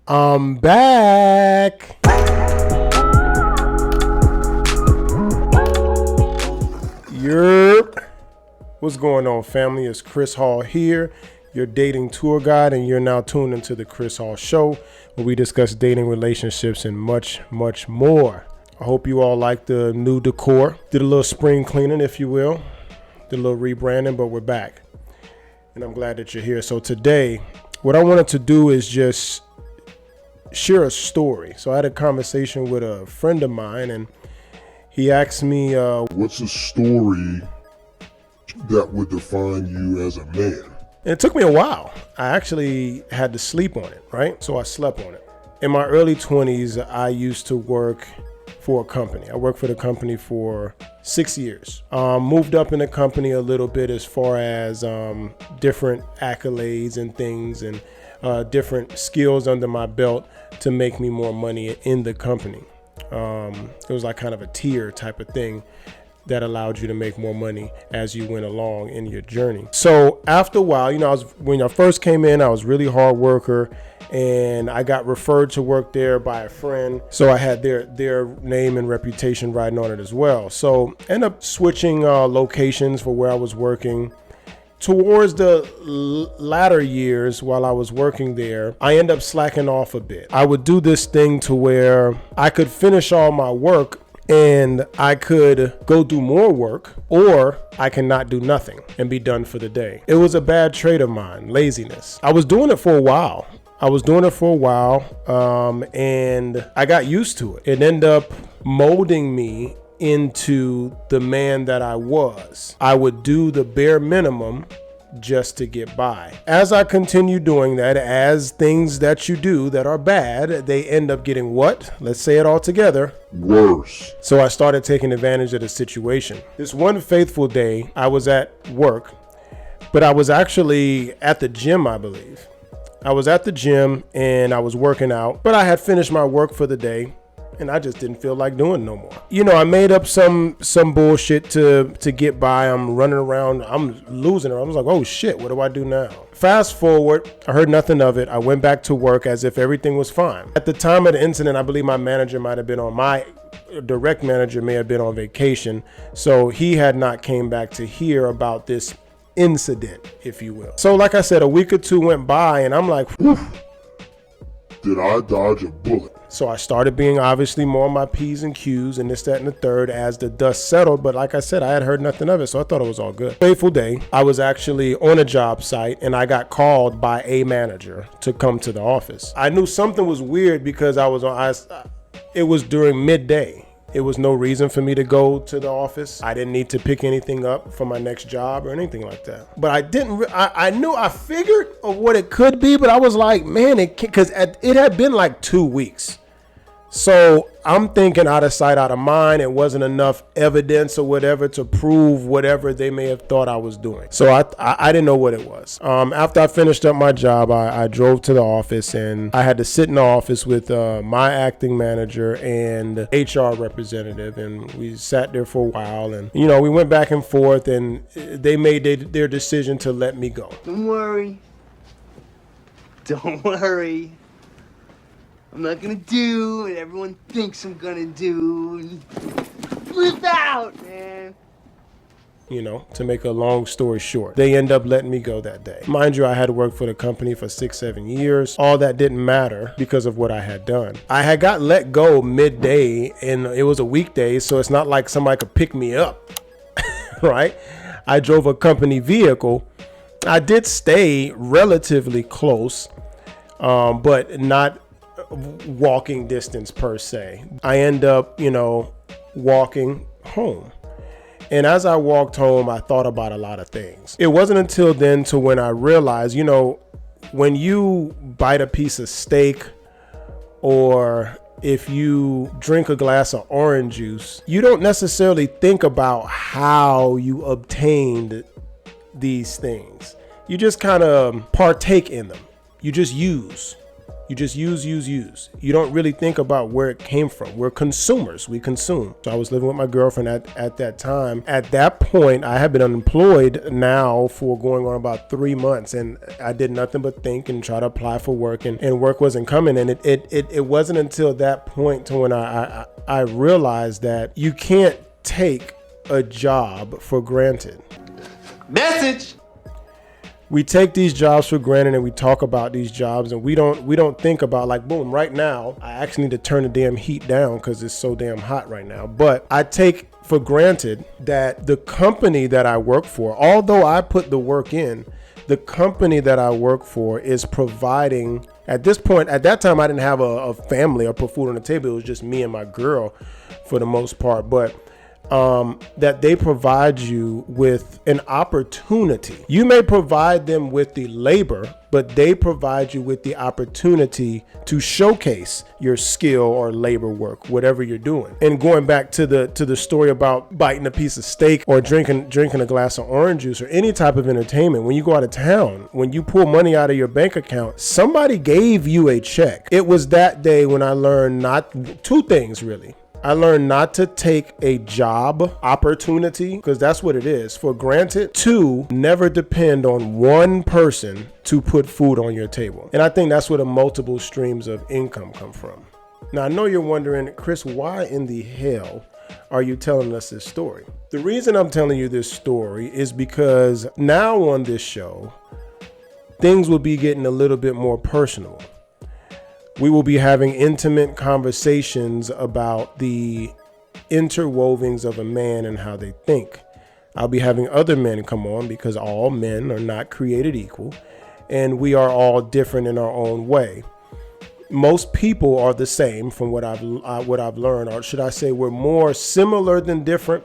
I'm back. Yerp. What's going on, family? It's Chris Hall here, your dating tour guide, and you're now tuned into the Chris Hall Show, where we discuss dating, relationships, and much, much more. I hope you all like the new decor. Did a little spring cleaning, if you will. Did a little rebranding, but we're back. And I'm glad that you're here. So today, what I wanted to do is just share a story. So I had a conversation with a friend of mine, and he asked me, what's a story that would define you as a man? and it took me a while. I actually had to sleep on it, right? So I slept on it. In my early 20s, I used to work for a company. I worked for the company for 6 years. Moved up in the company a little bit as far as different accolades and things and different skills under my belt to make me more money in the company. It was like kind of a tier type of thing that allowed you to make more money as you went along in your journey. So after a while, when I first came in, I was really hard worker, and I got referred to work there by a friend. So I had their name and reputation riding on it as well. So ended up switching locations for where I was working. Towards the latter years while I was working there, I ended up slacking off a bit. I would do this thing to where I could finish all my work and I could go do more work, or I can not do nothing and be done for the day. It was a bad trait of mine, laziness. I was doing it for a while. And I got used to it. It ended up molding me into the man that I was. I would do the bare minimum just to get by. As I continue doing that, as things that you do that are bad, they end up getting what? Let's say it all together. Worse. So I started taking advantage of the situation. This one faithful day, I was at work, but I was actually at the gym, I believe. I was at the gym and I was working out, but I had finished my work for the day. And I just didn't feel like doing no more. I made up some bullshit to get by. I'm running around. I'm losing it. I was like, oh shit, what do I do now? Fast forward, I heard nothing of it. I went back to work as if everything was fine. At the time of the incident, I believe my direct manager may have been on vacation. So he had not came back to hear about this incident, if you will. So like I said, a week or two went by and I'm like, whew. Did I dodge a bullet? So I started being obviously more on my P's and Q's and this, that, and the third as the dust settled. But like I said, I had heard nothing of it, so I thought it was all good. Fateful day, I was actually on a job site and I got called by a manager to come to the office. I knew something was weird because it was during midday. It was no reason for me to go to the office. I didn't need to pick anything up for my next job or anything like that. But I figured of what it could be, but I was like, man, because it had been like 2 weeks. So I'm thinking out of sight, out of mind. It wasn't enough evidence or whatever to prove whatever they may have thought I was doing. So I didn't know what it was. After I finished up my job, I drove to the office and I had to sit in the office with my acting manager and HR representative. And we sat there for a while and, we went back and forth and they made their decision to let me go. Don't worry. I'm not gonna do what everyone thinks I'm gonna do. Flip out, man. To make a long story short, they end up letting me go that day. Mind you, I had worked for the company for 6-7 years. All that didn't matter because of what I had done. I had got let go midday and it was a weekday, so it's not like somebody could pick me up, right? I drove a company vehicle. I did stay relatively close, but not walking distance per se. I end up, walking home. And as I walked home, I thought about a lot of things. It wasn't until then to when I realized, when you bite a piece of steak or if you drink a glass of orange juice, you don't necessarily think about how you obtained these things. You just kind of partake in them. You just use You just use. You don't really think about where it came from. We're consumers. We consume. So I was living with my girlfriend at that time. At that point, I had been unemployed now for going on about 3 months, and I did nothing but think and try to apply for work, and work wasn't coming. And it wasn't until that point to when I realized that you can't take a job for granted. Message. We take these jobs for granted, and we talk about these jobs, and we don't think about, like, boom, right now I actually need to turn the damn heat down because it's so damn hot right now. But I take for granted that the company that I work for, although I put the work in, the company that I work for is providing. At this point, at that time, I didn't have a family or put food on the table. It was just me and my girl for the most part. But that they provide you with an opportunity. You may provide them with the labor, but they provide you with the opportunity to showcase your skill or labor work, whatever you're doing. And going back to the story about biting a piece of steak or drinking a glass of orange juice or any type of entertainment, when you go out of town, when you pull money out of your bank account, somebody gave you a check. It was that day when I learned two things really. I learned not to take a job opportunity, because that's what it is, for granted. 2, never depend on one person to put food on your table. And I think that's where the multiple streams of income come from. Now, I know you're wondering, Chris, why in the hell are you telling us this story? The reason I'm telling you this story is because now on this show, things will be getting a little bit more personal. We will be having intimate conversations about the interwovings of a man and how they think. I'll be having other men come on because all men are not created equal, and we are all different in our own way. Most people are the same from what I've learned, or should I say we're more similar than different,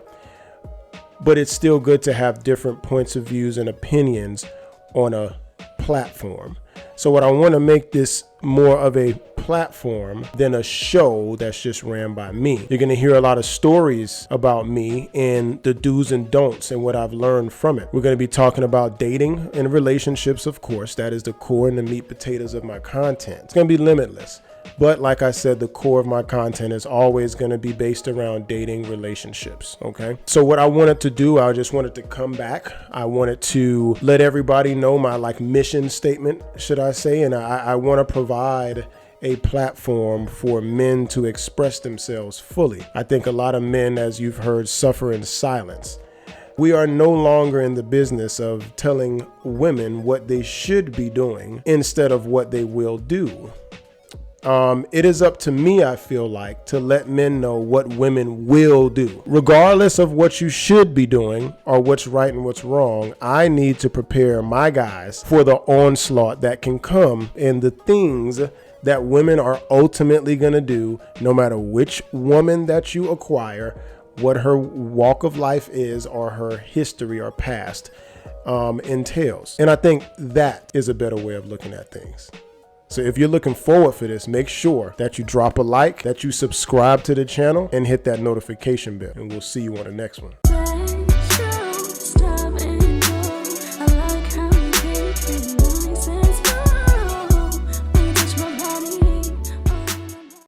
but it's still good to have different points of views and opinions on a platform. So what I want to make this more of a platform than a show that's just ran by me. You're going to hear a lot of stories about me and the do's and don'ts and what I've learned from it. We're going to be talking about dating and relationships, of course. That is the core and the meat potatoes of my content. It's going to be limitless. But like I said, the core of my content is always going to be based around dating relationships. Okay. So what I wanted to do, I just wanted to come back. I wanted to let everybody know my mission statement, should I say. And I want to provide a platform for men to express themselves fully. I think a lot of men, as you've heard, suffer in silence. We are no longer in the business of telling women what they should be doing instead of what they will do. It is up to me, I feel like, to let men know what women will do. Regardless of what you should be doing or what's right and what's wrong, I need to prepare my guys for the onslaught that can come and the things that women are ultimately going to do, no matter which woman that you acquire, what her walk of life is or her history or past entails. And I think that is a better way of looking at things. So if you're looking forward for this, make sure that you drop a like, that you subscribe to the channel, and hit that notification bell. And we'll see you on the next one.